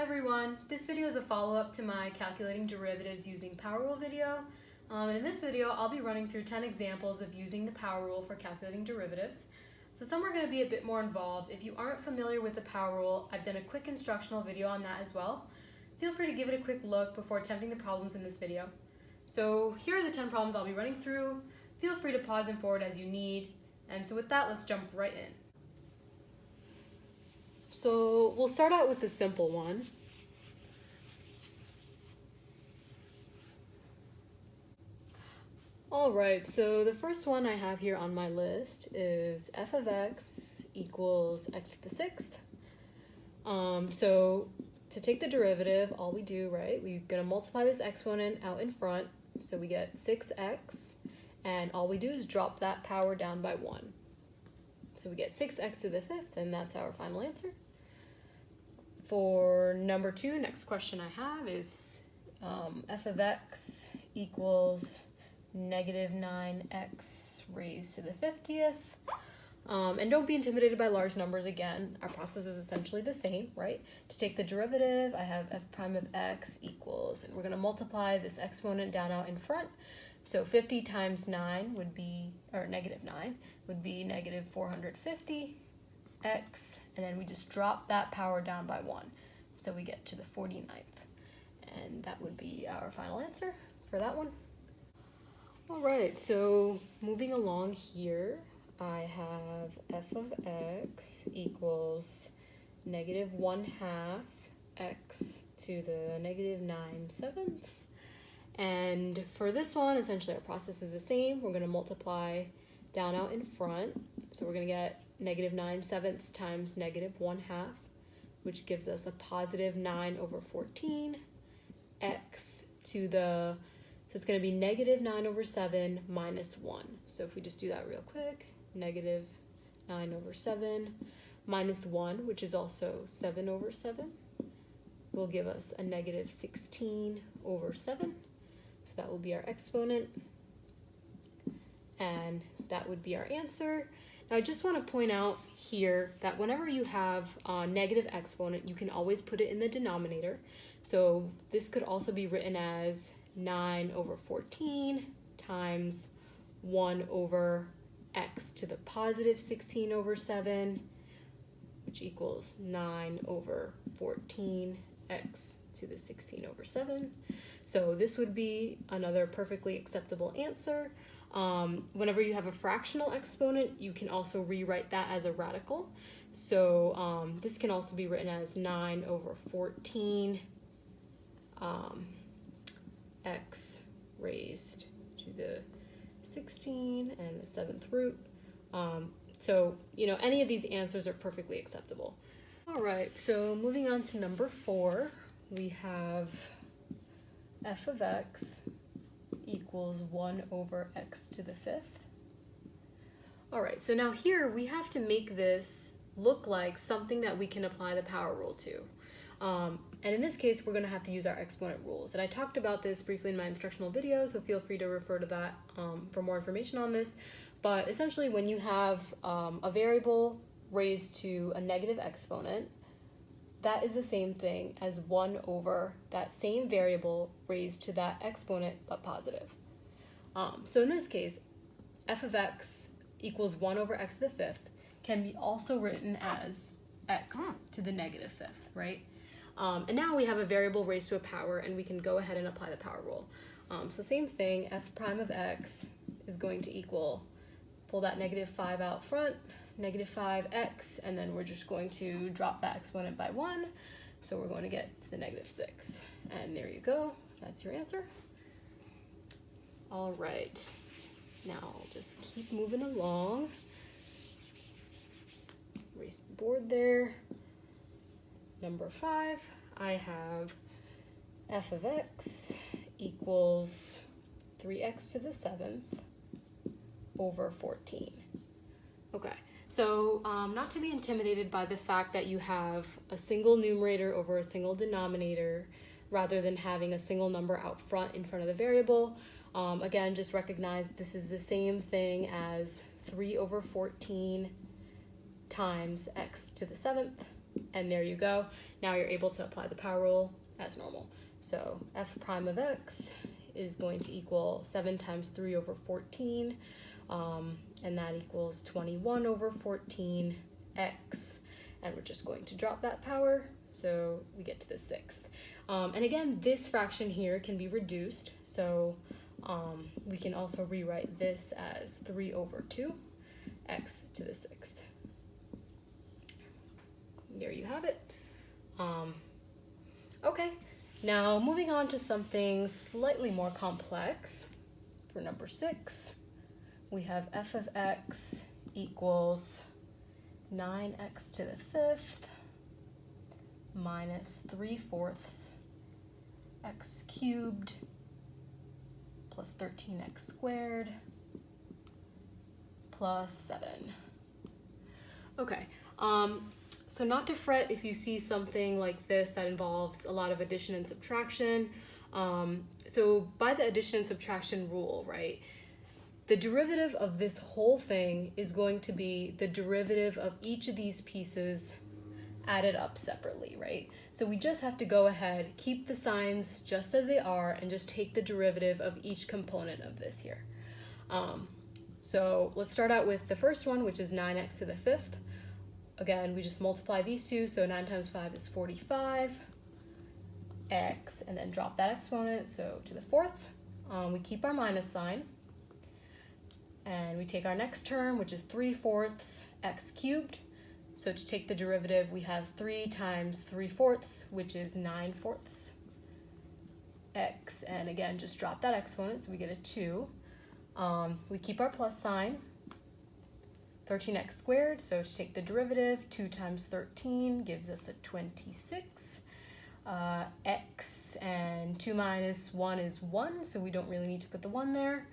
everyone, this video is a follow-up to my calculating derivatives using power rule video. And in this video, I'll be running through 10 examples of using the power rule for calculating derivatives. So some are going to be a bit more involved. If you aren't familiar with the power rule, I've done a quick instructional video on that as well. Feel free to give it a quick look before attempting the problems in this video. So here are the 10 problems I'll be running through. Feel free to pause and forward as you need. And so with that, let's jump right in. So we'll start out with a simple one. Alright, so the first one I have here on my list is f of x equals x to the sixth. So to take the derivative, all we do, right, we're going to multiply this exponent out in front. So we get 6x, and all we do is drop that power down by 1. So we get 6x to the fifth, and that's our final answer. For number 2, next question I have is f of x equals negative 9x raised to the 50th. And don't be intimidated by large numbers again. Our process is essentially the same, right? To take the derivative, I have f prime of x equals, and we're going to multiply this exponent down out in front. So 50 times 9 would be, or negative 9, would be negative 450x, and then we just drop that power down by 1. So we get to the 49th. And that would be our final answer for that one. All right, so moving along here, I have f of x equals negative 1/2 x to the negative 9/7. And for this one, essentially our process is the same. We're going to multiply down out in front. So we're going to get negative 9/7 times negative 1/2, which gives us a positive 9 over 14 x to the, so it's going to be negative 9 over 7 minus 1. So if we just do that real quick, negative 9 over 7 minus 1, which is also 7 over 7, will give us a negative 16 over 7. So that will be our exponent, and that would be our answer. Now I just want to point out here that whenever you have a negative exponent, you can always put it in the denominator. So this could also be written as 9 over 14 times 1 over x to the positive 16 over 7, which equals 9 over 14x to the 16 over 7. So this would be another perfectly acceptable answer. Whenever you have a fractional exponent, you can also rewrite that as a radical. So this can also be written as 9 over 14 x raised to the 16 and the 7th root. So, any of these answers are perfectly acceptable. All right, so moving on to number 4, we have f of x equals 1 over x to the 5th. All right, so now here we have to make this look like something that we can apply the power rule to. And in this case, we're going to have to use our exponent rules. And I talked about this briefly in my instructional video, so feel free to refer to that for more information on this. But essentially, when you have a variable raised to a negative exponent, that is the same thing as 1 over that same variable raised to that exponent but positive. So in this case, f of x equals 1 over x to the 5th can be also written as x to the negative 5th, right? And now we have a variable raised to a power, and we can go ahead and apply the power rule. So same thing, f prime of x is going to equal, pull that negative 5 out front, negative 5x, and then we're just going to drop that exponent by 1. So we're going to get to the negative 6. And there you go. That's your answer. All right. Now I'll just keep moving along. Erase the board there. Number 5, I have f of x equals 3x to the 7th over 14. Okay, so not to be intimidated by the fact that you have a single numerator over a single denominator rather than having a single number out front in front of the variable. Again, just recognize this is the same thing as 3 over 14 times x to the 7th and there you go. Now you're able to apply the power rule as normal. So f prime of x is going to equal 7 times 3 over 14, and that equals 21 over 14x, and we're just going to drop that power, so we get to the 6th. And again, this fraction here can be reduced, so we can also rewrite this as 3 over 2, x to the 6th. There you have it. Okay, now moving on to something slightly more complex. For number 6, we have f of x equals 9x to the 5th minus 3/4 x cubed plus 13x squared plus 7. Okay, so not to fret if you see something like this that involves a lot of addition and subtraction. So by the addition and subtraction rule, right, the derivative of this whole thing is going to be the derivative of each of these pieces added up separately, right? So we just have to go ahead, keep the signs just as they are, and just take the derivative of each component of this here. So let's start out with the first one, which is 9x to the 5th. Again, we just multiply these two, so 9 times 5 is 45, x, and then drop that exponent, so to the 4th. We keep our minus sign, and we take our next term, which is 3/4 x cubed. So to take the derivative, we have 3 times 3/4, which is 9/4 x, and again, just drop that exponent, so we get a 2. We keep our plus sign, 13x squared, so to take the derivative, 2 times 13 gives us a 26. X, and 2 minus 1 is 1, so we don't really need to put the 1 there.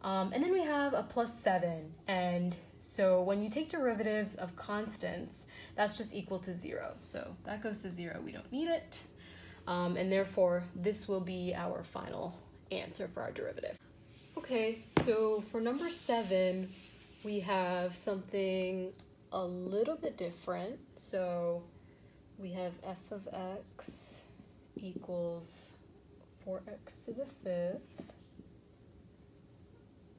And then we have a plus 7, and so when you take derivatives of constants, that's just equal to 0. So that goes to 0, we don't need it. And therefore, this will be our final answer for our derivative. Okay, so for number 7, we have something a little bit different. So we have f of x equals 4x to the 5th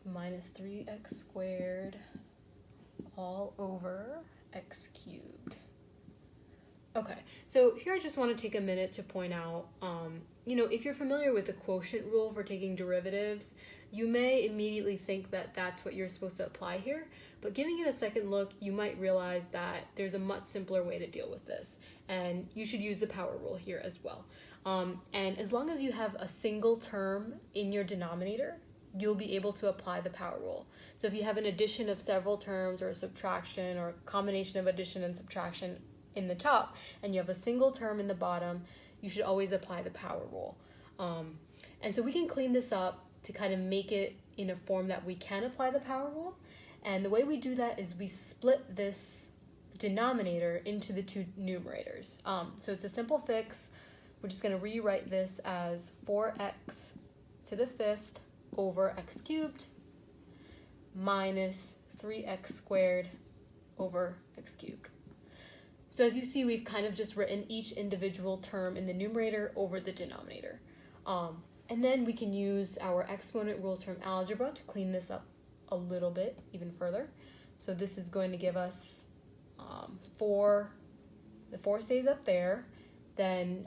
minus 3x squared all over x cubed. Okay, so here I just want to take a minute to point out, if you're familiar with the quotient rule for taking derivatives, you may immediately think that that's what you're supposed to apply here, but giving it a second look, you might realize that there's a much simpler way to deal with this, and you should use the power rule here as well. And as long as you have a single term in your denominator, you'll be able to apply the power rule. So if you have an addition of several terms or a subtraction or a combination of addition and subtraction in the top, and you have a single term in the bottom, you should always apply the power rule. And so we can clean this up to kind of make it in a form that we can apply the power rule. And the way we do that is we split this denominator into the two numerators. So it's a simple fix. We're just going to rewrite this as 4x to the 5th over x cubed minus 3x squared over x cubed. So as you see, we've kind of just written each individual term in the numerator over the denominator. And then we can use our exponent rules from algebra to clean this up a little bit even further. So this is going to give us 4, the 4 stays up there, then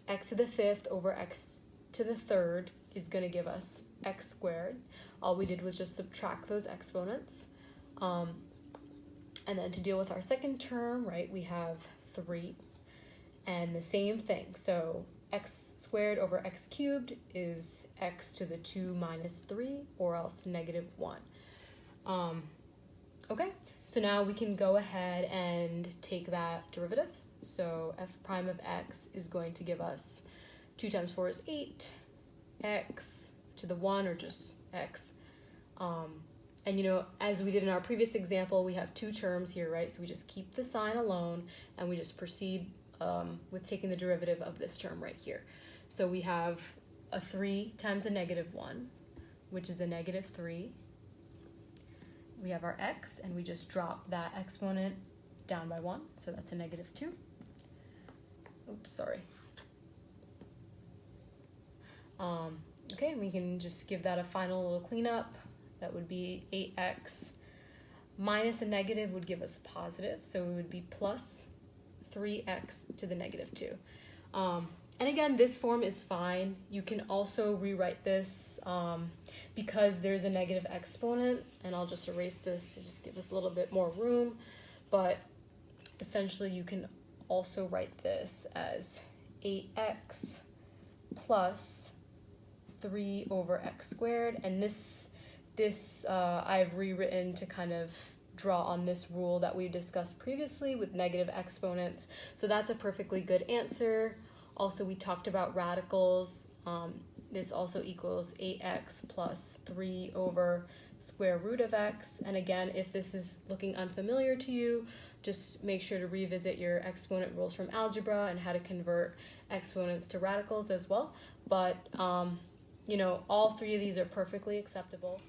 x to the 5th over x to the 3rd is going to give us x squared. All we did was just subtract those exponents. And then to deal with our second term, right, we have 3. And the same thing. So x squared over x cubed is x to the 2 minus 3, or else negative 1. Okay, so now we can go ahead and take that derivative. So f prime of x is going to give us 2 times 4 is 8, x to the 1, or just x. And as we did in our previous example, we have 2 terms here, right? So we just keep the sign alone, and we just proceed with taking the derivative of this term right here. So we have a 3 times a negative 1, which is a negative 3. We have our x, and we just drop that exponent down by 1, so that's a negative 2. Oops, sorry. Okay, and we can just give that a final little cleanup. That would be 8x minus a negative would give us a positive, so it would be plus 3x to the negative 2. And again, this form is fine. You can also rewrite this because there's a negative exponent, and I'll just erase this to just give us a little bit more room, but essentially you can also write this as 8x plus 3 over x squared, and this I've rewritten to kind of draw on this rule that we discussed previously with negative exponents. So that's a perfectly good answer. Also, we talked about radicals. This also equals 8x plus 3 over square root of x. And again, if this is looking unfamiliar to you, just make sure to revisit your exponent rules from algebra and how to convert exponents to radicals as well. But you know, all three of these are perfectly acceptable.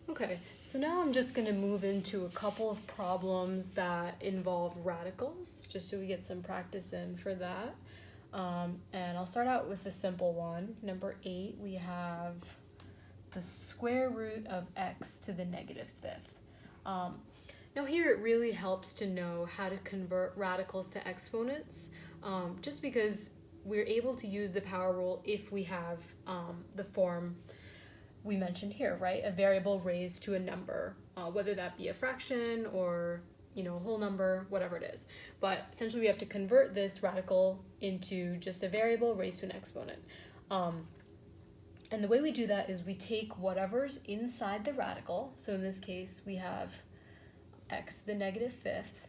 Okay, so now I'm just going to move into a couple of problems that involve radicals, just so we get some practice in for that. And I'll start out with the simple one. Number 8, we have the square root of x to the negative 5th. Now here it really helps to know how to convert radicals to exponents, just because we're able to use the power rule if we have the form we mentioned here, right? A variable raised to a number, whether that be a fraction or, you know, a whole number, whatever it is. But essentially we have to convert this radical into just a variable raised to an exponent. And the way we do that is we take whatever's inside the radical. So in this case, we have x to the negative 5th,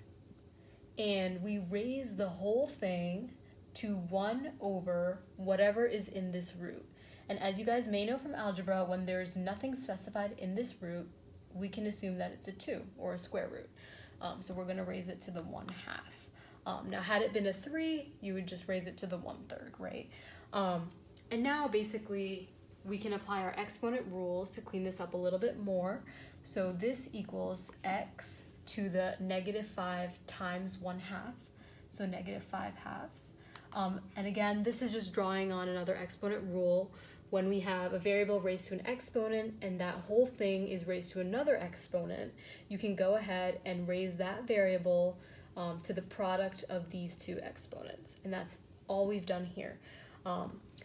and we raise the whole thing to 1 over whatever is in this root. And as you guys may know from algebra, when there's nothing specified in this root, we can assume that it's a 2 or a square root. So we're going to raise it to the 1/2. Now, had it been a 3, you would just raise it to the 1/3, right? And now, basically, we can apply our exponent rules to clean this up a little bit more. So this equals x to the negative 5 times 1/2, so negative 5/2. And again, this is just drawing on another exponent rule. When we have a variable raised to an exponent and that whole thing is raised to another exponent, you can go ahead and raise that variable to the product of these two exponents. And that's all we've done here.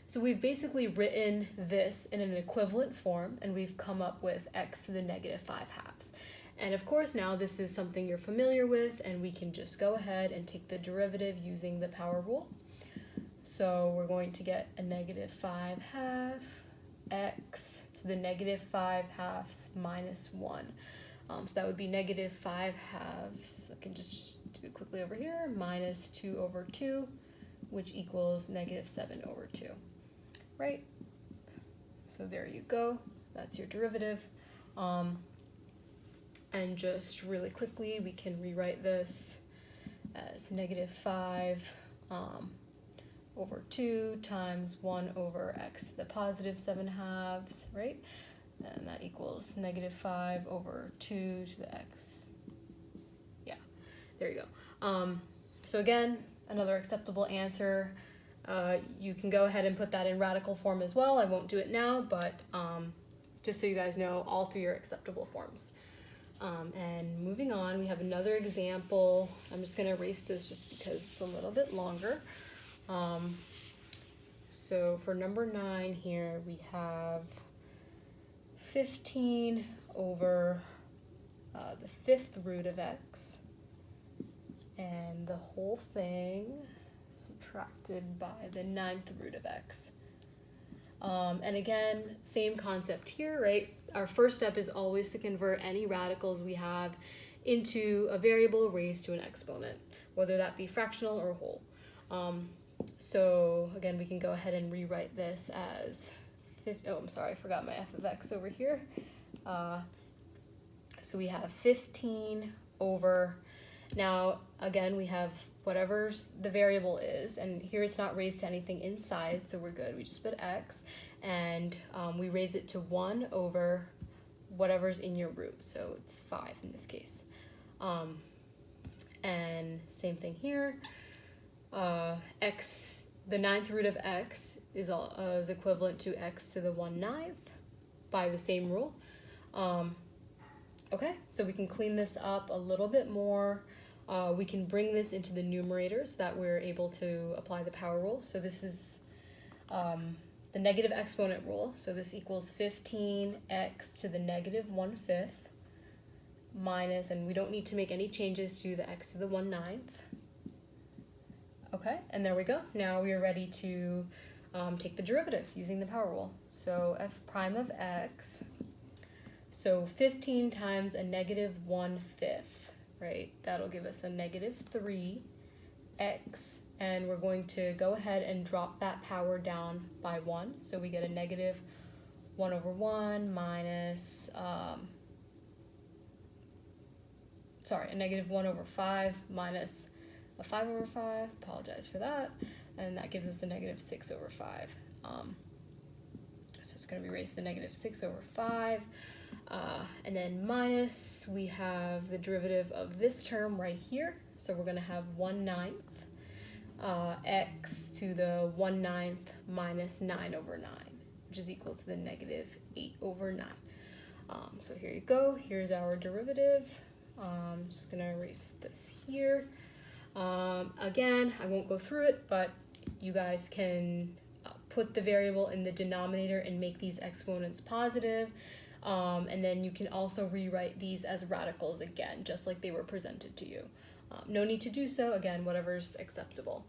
So we've basically written this in an equivalent form, and we've come up with x to the negative 5/2. And of course, now this is something you're familiar with, and we can just go ahead and take the derivative using the power rule. So we're going to get a negative 5/2 x to the negative 5/2 minus 1. So that would be negative 5/2. I can just do it quickly over here, minus 2 over 2, which equals negative 7 over 2, right? So there you go. That's your derivative. And just really quickly, we can rewrite this as negative 5 over 2 times 1 over x to the positive 7/2, right? And that equals negative 5 over 2 to the x. Yeah, there you go. So again, another acceptable answer. You can go ahead and put that in radical form as well. I won't do it now, but just so you guys know, all three are acceptable forms. And moving on, we have another example. I'm just going to erase this just because it's a little bit longer. So for number 9 here, we have 15 over the 5th root of x, and the whole thing subtracted by the 9th root of x. And again, same concept here, right? Our first step is always to convert any radicals we have into a variable raised to an exponent, whether that be fractional or whole. So again, we can go ahead and rewrite this as, I'm sorry, I forgot my f of x over here. So we have 15 over, now again, we have whatever's the variable is, and here it's not raised to anything inside, so we're good. We just put x, and we raise it to 1 over whatever's in your root, so it's 5 in this case. And same thing here. X, the 9th root of x is equivalent to x to the 1/9 by the same rule. Okay, so we can clean this up a little bit more. We can bring this into the numerator so that we're able to apply the power rule. So this is the negative exponent rule. So this equals 15x to the negative 1/5 minus, and we don't need to make any changes to the x to the 1/9. Okay, and there we go. Now we are ready to take the derivative using the power rule. So f prime of x, so 15 times a negative 1/5, right? That'll give us a negative 3x, and we're going to go ahead and drop that power down by 1. So we get a negative 1/1 minus, a negative 1/5 minus a 5/5, apologize for that, and that gives us a negative 6/5. So it's going to be raised to the negative 6/5, and then minus, we have the derivative of this term right here, so we're going to have 1/9 x to the 1/9 minus 9/9, which is equal to the negative 8/9. So here you go, here's our derivative. I'm just going to erase this here. Again, I won't go through it, but you guys can put the variable in the denominator and make these exponents positive. And then you can also rewrite these as radicals again, just like they were presented to you. No need to do so, again, whatever's acceptable.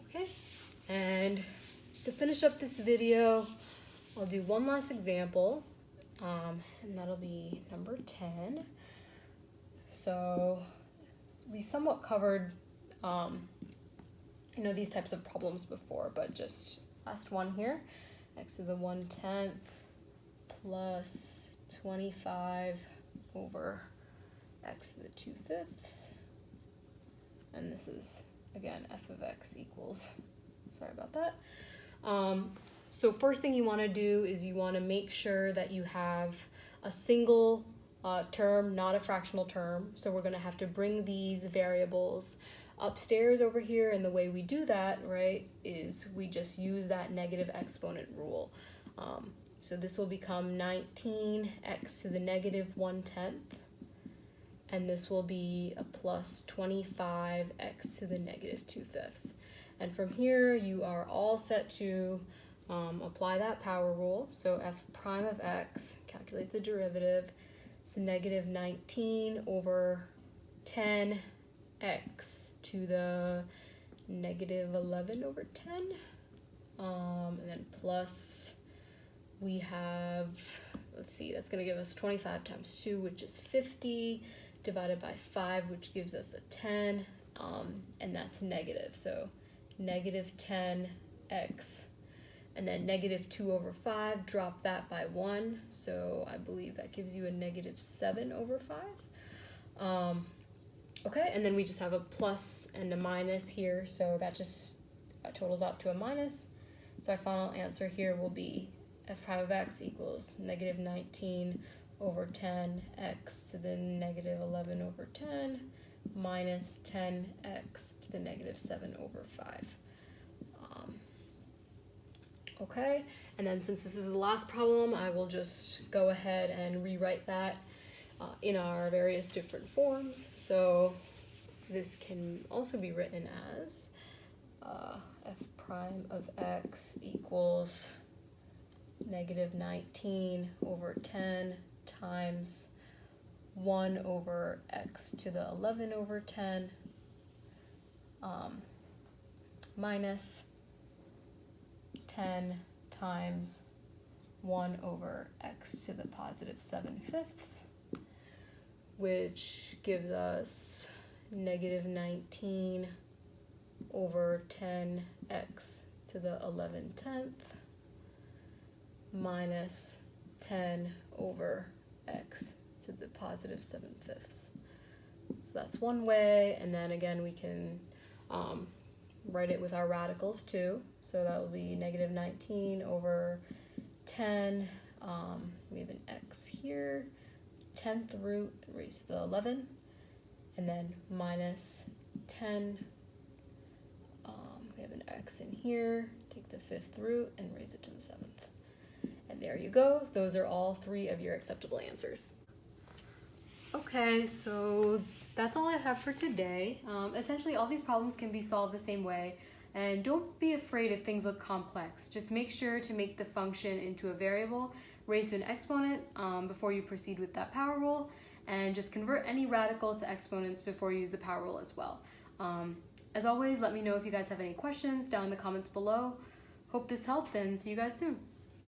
Okay, and just to finish up this video, I'll do one last example, and that'll be number 10. So we somewhat covered these types of problems before, but just last one here, x to the 1/10 plus 25 over x to the 2/5, and this is again f of x equals, sorry about that. So first thing you want to do is you want to make sure that you have a single term, not a fractional term. So we're going to have to bring these variables upstairs over here, and the way we do that, right, is we just use that negative exponent rule. So this will become 19x to the negative 1/10, and this will be a plus 25x to the negative 2/5. And from here, you are all set to apply that power rule. So f prime of x, calculate the derivative, it's negative 19 over 10x to the negative 11/10, and then plus, we have, let's see, that's going to give us 25 times 2, which is 50, divided by 5, which gives us a 10, and that's negative, so negative 10x, and then negative 2/5, drop that by 1, so I believe that gives you a negative 7/5. Okay, and then we just have a plus and a minus here, so that just totals out to a minus. So our final answer here will be f prime of x equals negative 19 over 10x to the negative 11/10 minus 10x to the negative 7/5. Okay, and then since this is the last problem, I will just go ahead and rewrite that in our various different forms. So this can also be written as f prime of x equals negative 19 over 10 times 1 over x to the 11/10 minus 10 times 1 over x to the positive 7/5, which gives us negative 19 over 10x to the 11/10 minus 10 over x to the positive 7/5. So that's one way, and then again we can write it with our radicals too. So that will be negative 19 over 10, we have an x here, 10th root raised to the 11, and then minus 10. We have an x in here, take the 5th root and raise it to the 7th. And there you go. Those are all 3 of your acceptable answers. Okay, so that's all I have for today. Essentially, all these problems can be solved the same way. And don't be afraid if things look complex. Just make sure to make the function into a variable, raised to an exponent before you proceed with that power rule, and just convert any radical to exponents before you use the power rule as well. As always, let me know if you guys have any questions down in the comments below. Hope this helped, and see you guys soon.